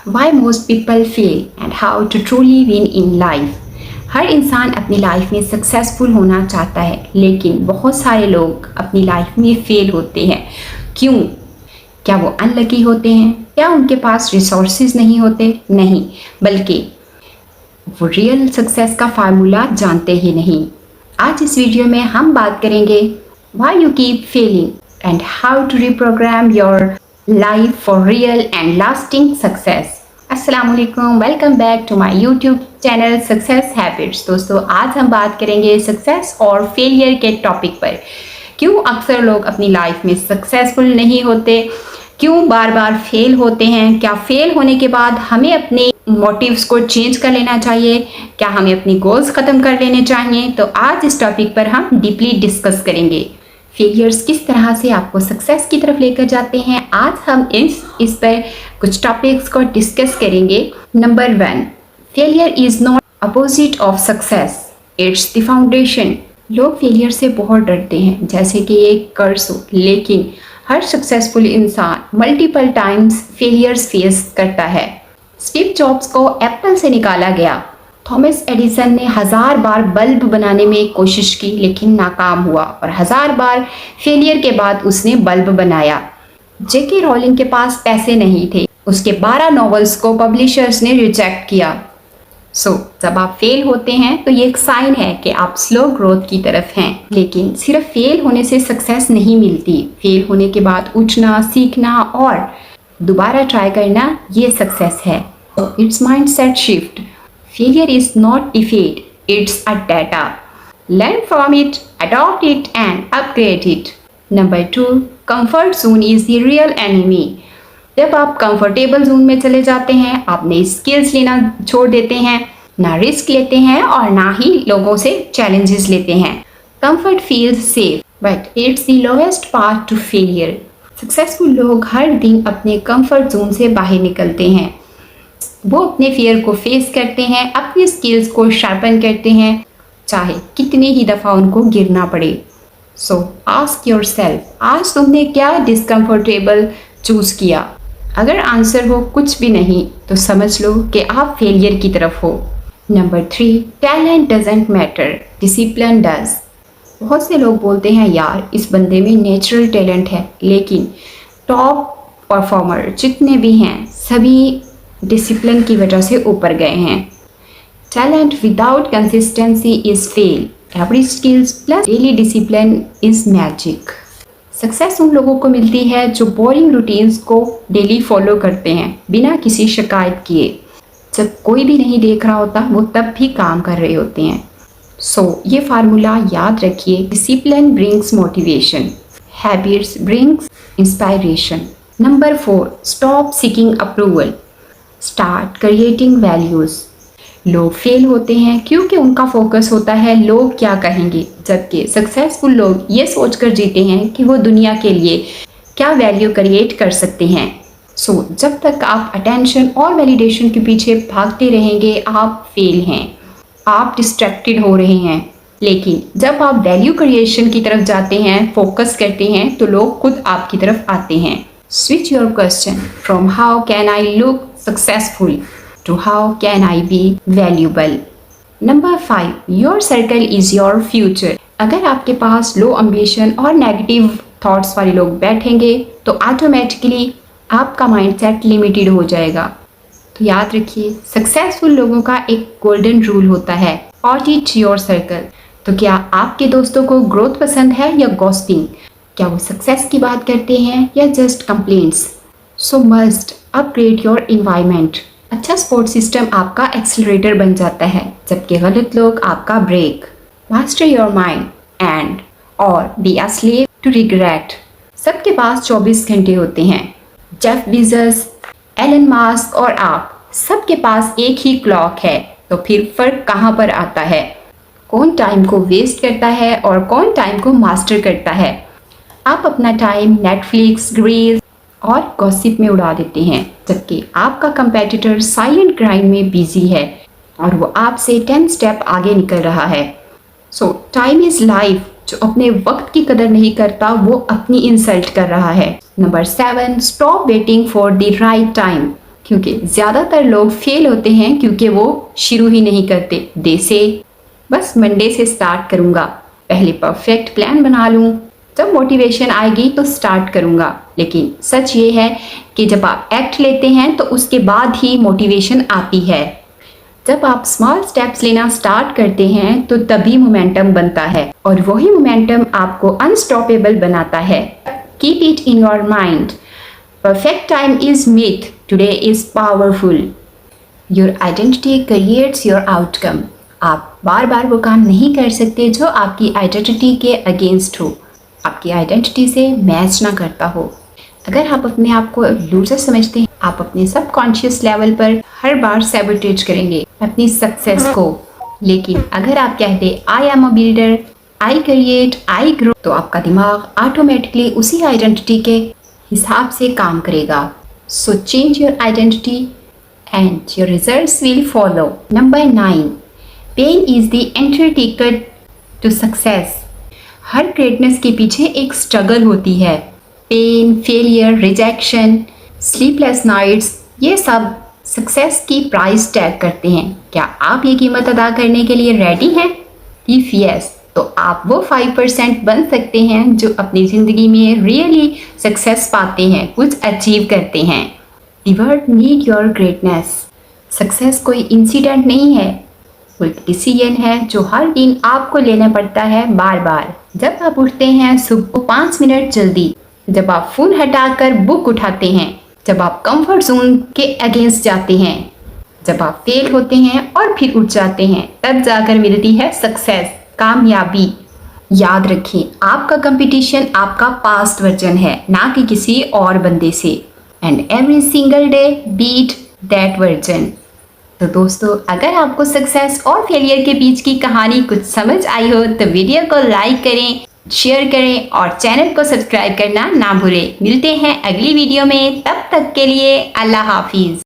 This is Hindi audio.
Why most people fail and how to truly win in life. हर इंसान अपनी लाइफ में सक्सेसफुल होना चाहता है, लेकिन बहुत सारे लोग अपनी लाइफ में फेल होते हैं। क्यों? क्या वो अनलकी होते हैं? क्या उनके पास रिसोर्सेज नहीं होते? नहीं, बल्कि वो रियल सक्सेस का फार्मूला जानते ही नहीं। आज इस वीडियो में हम बात करेंगे why you keep failing and how to reprogram your life for real and lasting success. अस्सलाम वालेकुम, welcome back to my YouTube channel success habits. दोस्तों, आज हम बात करेंगे सक्सेस और फेलियर के टॉपिक पर। क्यों अक्सर लोग अपनी लाइफ में सक्सेसफुल नहीं होते, क्यों बार बार फेल होते हैं, क्या फेल होने के बाद हमें अपने मोटिव्स को चेंज कर लेना चाहिए, क्या हमें अपनी गोल्स ख़त्म कर लेने चाहिए। तो आज इस टॉपिक पर हम डीपली डिस्कस करेंगे। फेलियर्स किस तरह से आपको सक्सेस की तरफ लेकर जाते हैं, आज हम इस पर कुछ टॉपिक्स को डिस्कस करेंगे। Number 1, failure is not opposite of success, it's the foundation. लोग फेलियर से बहुत डरते हैं, जैसे कि ये कर्स हो, लेकिन हर सक्सेसफुल इंसान मल्टीपल टाइम्स फेलियर्स फेस करता है। स्टीव जॉब्स को एप्पल से निकाला गया, थॉमस एडिसन ने 1000 बार बल्ब बनाने में कोशिश की लेकिन नाकाम हुआ और 1000 बार फेलियर के बाद उसने बल्ब बनाया। जेके रोलिंग के पास पैसे नहीं थे, उसके 12 नॉवेल्स को पब्लिशर्स ने रिजेक्ट किया। जब आप फेल होते हैं तो ये एक साइन है कि आप स्लो ग्रोथ की तरफ हैं। लेकिन सिर्फ फेल होने से सक्सेस नहीं मिलती, फेल होने के बाद उठना, सीखना और दोबारा ट्राई करना, ये सक्सेस है। It's mindset shift. Failure is not defeat, it's a data. Learn from it, adopt it and upgrade it. Number 2, comfort zone is the real enemy. जब आप कंफर्टेबल जोन में चले जाते हैं, आप नई स्किल्स लेना छोड़ देते हैं, ना रिस्क लेते हैं और ना ही लोगों से चैलेंजेस लेते हैं। Comfort feels safe but it's the lowest path to failure. Successful लोग हर दिन अपने कंफर्ट जोन से बाहर निकलते हैं, वो अपने फियर को फेस करते हैं, अपनी स्किल्स को शार्पन करते हैं, चाहे कितनी ही दफ़ा उनको गिरना पड़े। आस्क योरसेल्फ, आज तुमने क्या डिस्कम्फर्टेबल चूज़ किया? अगर आंसर हो कुछ भी नहीं तो समझ लो कि आप फेलियर की तरफ हो। Number 3, talent doesn't matter, discipline does. बहुत से लोग बोलते हैं यार इस बंदे में नेचुरल टैलेंट है, लेकिन टॉप परफॉर्मर जितने भी हैं सभी डिसिप्लिन की वजह से ऊपर गए हैं। Talent without consistency is fail, every skills plus daily discipline is magic. Success उन लोगों को मिलती है जो बोरिंग रूटीन्स को डेली फॉलो करते हैं बिना किसी शिकायत किए। जब कोई भी नहीं देख रहा होता वो तब भी काम कर रहे होते हैं। ये फार्मूला याद रखिए, discipline brings motivation, habits brings inspiration. Number 4, stop seeking approval, start creating values. लोग फेल होते हैं क्योंकि उनका फोकस होता है लोग क्या कहेंगे, जबकि सक्सेसफुल लोग ये सोचकर जीते हैं कि वो दुनिया के लिए क्या वैल्यू क्रिएट कर सकते हैं। जब तक आप अटेंशन और वैलिडेशन के पीछे भागते रहेंगे आप फेल हैं, आप डिस्ट्रैक्टेड हो रहे हैं। लेकिन जब आप वैल्यू क्रिएशन की तरफ जाते हैं, फोकस करते हैं, तो लोग खुद आपकी तरफ आते हैं। Switch your question from how can I look successful to how can I be valuable. Number 5, your circle is your future. अगर आपके पास लो एम्बिशन और नेगेटिव थॉट्स वाले लोग बैठेंगे तो ऑटोमेटिकली आपका माइंडसेट लिमिटेड हो जाएगा। तो याद रखिए, सक्सेसफुल लोगों का एक गोल्डन रूल होता है, ऑडिट योर सर्कल। तो क्या आपके दोस्तों को ग्रोथ पसंद है या गॉसिपिंग? क्या वो सक्सेस की बात करते हैं या just complaints? Must upgrade your environment. अच्छा सपोर्ट सिस्टम आपका एक्सेलरेटर बन जाता है, जबकि गलत लोग आपका brake. Master your mind and और be a slave to regret. सबके पास 24 घंटे होते हैं। जेफ बेजोस, एलन मास्क और आप सबके पास एक ही क्लॉक है। तो फिर फर्क कहाँ पर आता है? कौन टाइम को वेस्ट करता है और कौन टाइम को मास्टर करता है? आप अपना टाइम नेटफ्लिक्स, रील्स और गॉसिप में उड़ा देते हैं, जबकि आपका कंपेटिटर साइलेंट ग्राइंड में बिजी है और वो आपसे 10 स्टेप आगे निकल रहा है। Time is life. जो अपने वक्त की कदर नहीं करता वो अपनी इंसल्ट कर रहा है। Number 7, stop waiting for the right time, क्योंकि ज़्यादातर लोग फेल होते हैं क्योंकि वो शुरू ही नहीं करते। दे से बस मंडे से स्टार्ट करूँगा, पहले परफेक्ट प्लान बना लूँ, जब मोटिवेशन आएगी तो स्टार्ट करूँगा। लेकिन सच ये है कि जब आप एक्ट लेते हैं तो उसके बाद ही मोटिवेशन आती है। जब आप स्मॉल स्टेप्स लेना स्टार्ट करते हैं तो तभी मोमेंटम बनता है और वही मोमेंटम आपको अनस्टॉपेबल बनाता है। Keep it in your mind, perfect time is myth, today is powerful. Your identity creates your outcome. आप बार बार वो काम नहीं कर सकते जो आपकी आइडेंटिटी के अगेंस्ट हो, आपकी आइडेंटिटी से मैच ना करता हो। अगर आप अपने आप को लूजर समझते हैं, आप अपने सबकॉन्शियस लेवल पर हर बार सैबोटेज करेंगे अपनी सक्सेस को। लेकिन अगर आप कहते I am a builder, I create, I grow, तो आपका दिमाग ऑटोमेटिकली उसी आइडेंटिटी के हिसाब से काम करेगा। So change your identity and your results will follow. Number 9, pain is the entry ticket to success. हर ग्रेटनेस के पीछे एक स्ट्रगल होती है। Pain, failure, rejection, sleepless nights, ये सब सक्सेस की प्राइस टैग करते हैं। क्या आप ये कीमत अदा करने के लिए रेडी हैं? इफ यस, तो आप वो 5% बन सकते हैं जो अपनी ज़िंदगी में रियली सक्सेस पाते हैं, कुछ अचीव करते हैं। The world need your greatness. Success कोई इंसिडेंट नहीं है, वो एक डिसीजन है जो हर दिन आपको लेना पड़ता है बार बार। जब आप उठते हैं सुबह 5 मिनट जल्दी, जब आप फ़ोन हटाकर बुक उठाते हैं, जब आप कंफर्ट जोन के अगेंस्ट जाते हैं, जब आप फेल होते हैं और फिर उठ जाते हैं, तब जाकर मिलती है सक्सेस, कामयाबी। याद रखें, आपका कंपटीशन आपका पास्ट वर्जन है, ना कि किसी और बंदे से। And every single day beat that version. तो दोस्तों, अगर आपको सक्सेस और फेलियर के बीच की कहानी कुछ समझ आई हो तो वीडियो को लाइक करें, शेयर करें और चैनल को सब्सक्राइब करना ना भूलें। मिलते हैं अगली वीडियो में, तब तक के लिए अल्लाह हाफिज़।